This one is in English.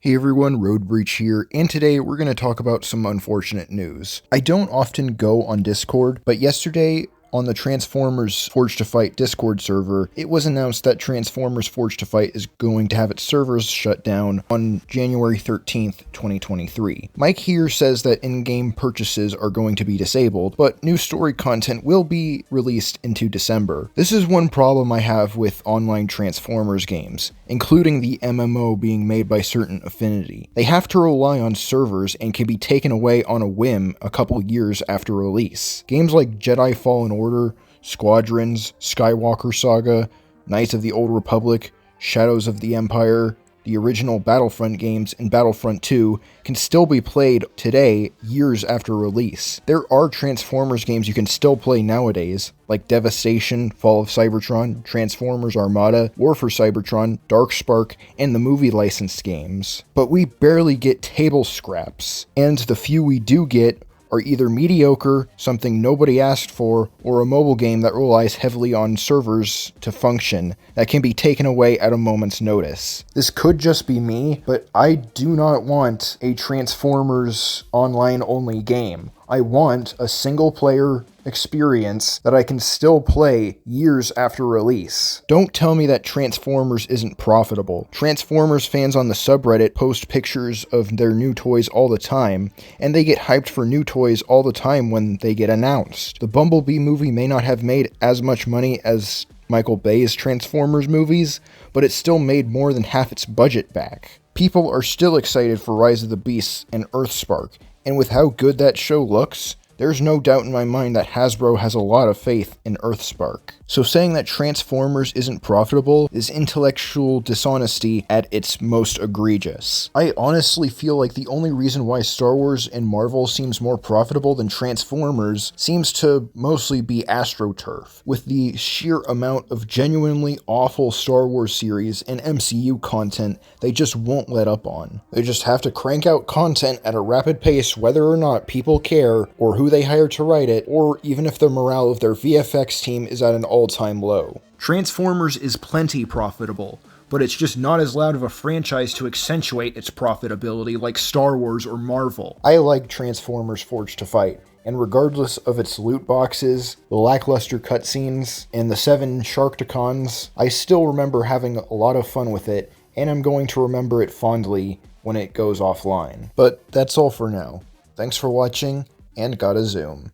Hey everyone, Road Breach here, and today we're going to talk about some unfortunate news. I don't often go on Discord, but yesterday on the Transformers Forged to Fight Discord server, it was announced that Transformers Forged to Fight is going to have its servers shut down on January 13th, 2023. Mike here says that in-game purchases are going to be disabled, but new story content will be released into December. This is one problem I have with online Transformers games, including the MMO being made by certain Affinity. They have to rely on servers and can be taken away on a whim a couple years after release. Games like Jedi Fallen Order, Squadrons, Skywalker Saga, Knights of the Old Republic, Shadows of the Empire, the original Battlefront games, and Battlefront 2 can still be played today, years after release. There are Transformers games you can still play nowadays, like Devastation, Fall of Cybertron, Transformers Armada, War for Cybertron, Darkspark, and the movie licensed games. But we barely get table scraps, and the few we do get are either mediocre, something nobody asked for, or a mobile game that relies heavily on servers to function that can be taken away at a moment's notice. This could just be me, but I do not want a Transformers online-only game. I want a single-player experience that I can still play years after release. Don't tell me that Transformers isn't profitable. Transformers fans on the subreddit post pictures of their new toys all the time, and they get hyped for new toys all the time when they get announced. The Bumblebee movie may not have made as much money as Michael Bay's Transformers movies, but it still made more than half its budget back. People are still excited for Rise of the Beasts and Earthspark, and with how good that show looks, there's no doubt in my mind that Hasbro has a lot of faith in Earthspark. So saying that Transformers isn't profitable is intellectual dishonesty at its most egregious. I honestly feel like the only reason why Star Wars and Marvel seems more profitable than Transformers seems to mostly be AstroTurf. With the sheer amount of genuinely awful Star Wars series and MCU content they just won't let up on. They just have to crank out content at a rapid pace whether or not people care, or who they hire to write it, or even if the morale of their VFX team is at an all-time low. Transformers is plenty profitable, but it's just not as loud of a franchise to accentuate its profitability like Star Wars or Marvel. I like Transformers Forged to Fight, and regardless of its loot boxes, the lackluster cutscenes, and the 7 Sharkticons, I still remember having a lot of fun with it, and I'm going to remember it fondly when it goes offline. But that's all for now. Thanks for watching, and gotta zoom.